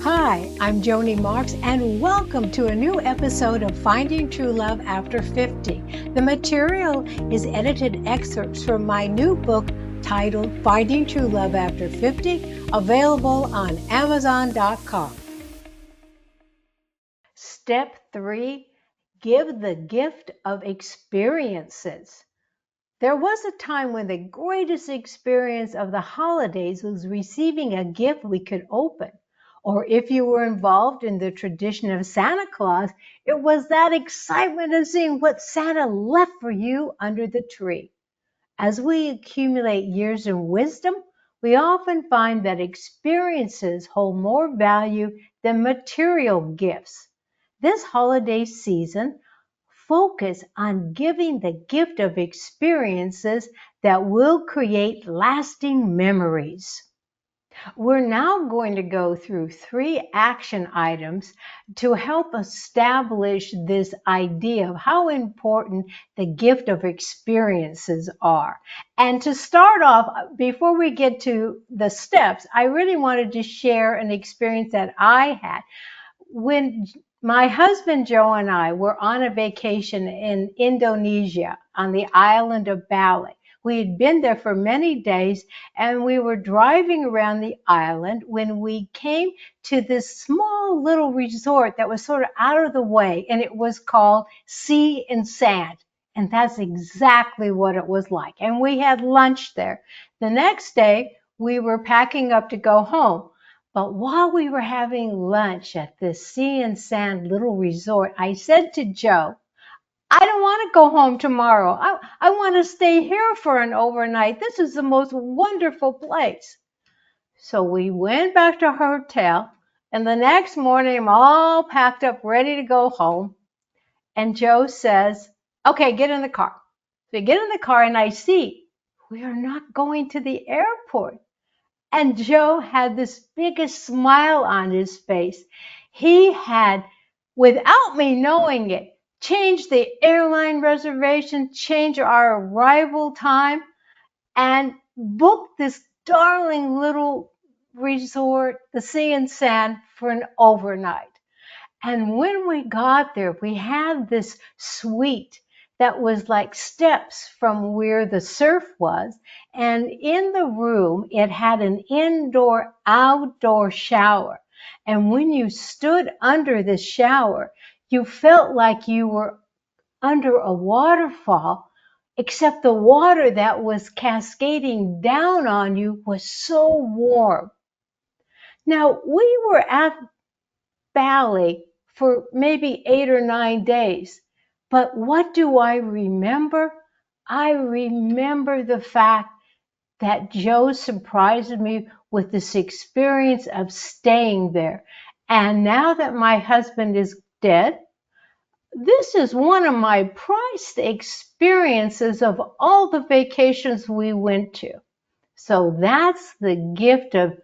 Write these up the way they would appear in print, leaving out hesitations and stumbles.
Hi, I'm Joni Marks, and welcome to a new episode of Finding True Love After 50. The material is edited excerpts from my new book titled Finding True Love After 50, available on Amazon.com. Step 3, give the gift of experiences. There was a time when the greatest experience of the holidays was receiving a gift we could open. Or if you were involved in the tradition of Santa Claus, it was that excitement of seeing what Santa left for you under the tree. As we accumulate years of wisdom, we often find that experiences hold more value than material gifts. This holiday season, focus on giving the gift of experiences that will create lasting memories. We're now going to go through 3 action items to help establish this idea of how important the gift of experiences are. And to start off, before we get to the steps, I really wanted to share an experience that I had. When my husband Joe and I were on a vacation in Indonesia on the island of Bali. We had been there for many days, and we were driving around the island when we came to this small little resort that was sort of out of the way, and it was called Sea and Sand. And that's exactly what it was like. And we had lunch there. The next day, we were packing up to go home. But while we were having lunch at this Sea and Sand little resort, I said to Joe, I don't want to go home tomorrow. I want to stay here for an overnight. This is the most wonderful place. So we went back to our hotel, and the next morning I'm all packed up, ready to go home. And Joe says, okay, get in the car. So we get in the car, and I see we are not going to the airport. And Joe had this biggest smile on his face. He had, without me knowing it, changed the airline reservation, changed our arrival time, and booked this darling little resort, the Sea and Sand, for an overnight. And when we got there, we had this suite that was like steps from where the surf was. And in the room, it had an indoor-outdoor shower. And when you stood under the shower, you felt like you were under a waterfall, except the water that was cascading down on you was so warm. Now, we were at Bali for maybe 8 or 9 days. But what do I remember? I remember the fact that Joe surprised me with this experience of staying there. And now that my husband is dead, this is one of my prized experiences of all the vacations we went to. So that's the gift of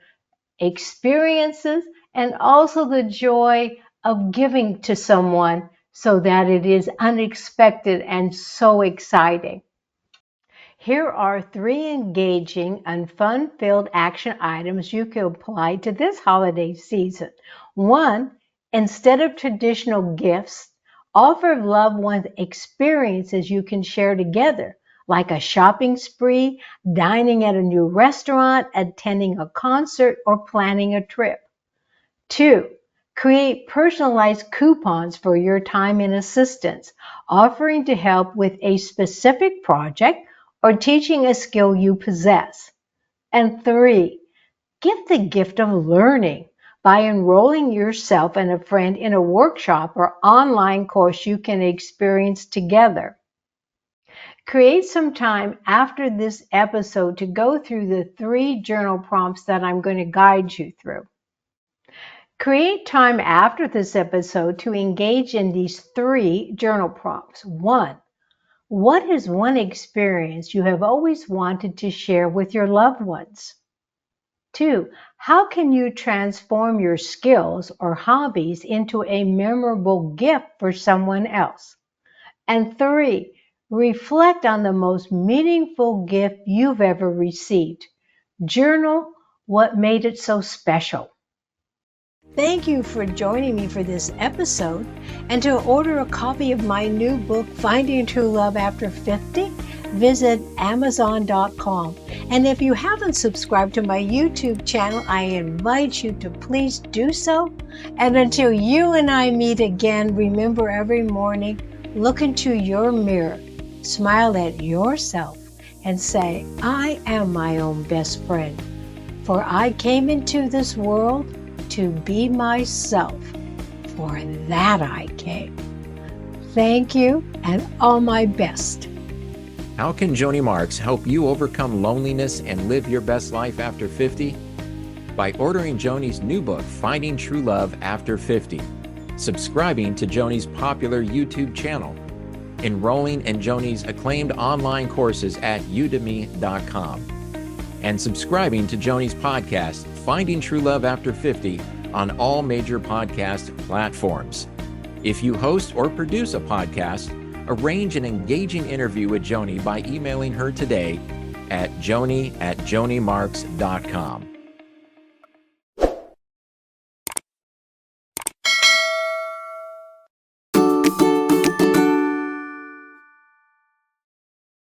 experiences and also the joy of giving to someone so that it is unexpected and so exciting. Here are 3 engaging and fun-filled action items you can apply to this holiday season. 1, instead of traditional gifts, offer loved ones experiences you can share together, like a shopping spree, dining at a new restaurant, attending a concert, or planning a trip. 2, create personalized coupons for your time and assistance, offering to help with a specific project or teaching a skill you possess. And 3, give the gift of learning by enrolling yourself and a friend in a workshop or online course you can experience together. Create some time after this episode to go through the 3 journal prompts that I'm going to guide you through. Create time after this episode to engage in these 3 journal prompts. 1, what is one experience you have always wanted to share with your loved ones? 2, how can you transform your skills or hobbies into a memorable gift for someone else? And 3, reflect on the most meaningful gift you've ever received. Journal what made it so special. Thank you for joining me for this episode. And to order a copy of my new book, Finding True Love After 50, visit Amazon.com. And if you haven't subscribed to my YouTube channel, I invite you to please do so. And until you and I meet again, remember every morning, look into your mirror, smile at yourself, and say, I am my own best friend. For I came into this world to be myself. For that I came. Thank you, and all my best. How can Joni Marks help you overcome loneliness and live your best life after 50? By ordering Joni's new book, Finding True Love After 50, subscribing to Joni's popular YouTube channel, enrolling in Joni's acclaimed online courses at udemy.com, and subscribing to Joni's podcast, Finding True Love After 50, on all major podcast platforms. If you host or produce a podcast, arrange an engaging interview with Joni by emailing her today at joni@jonimarks.com.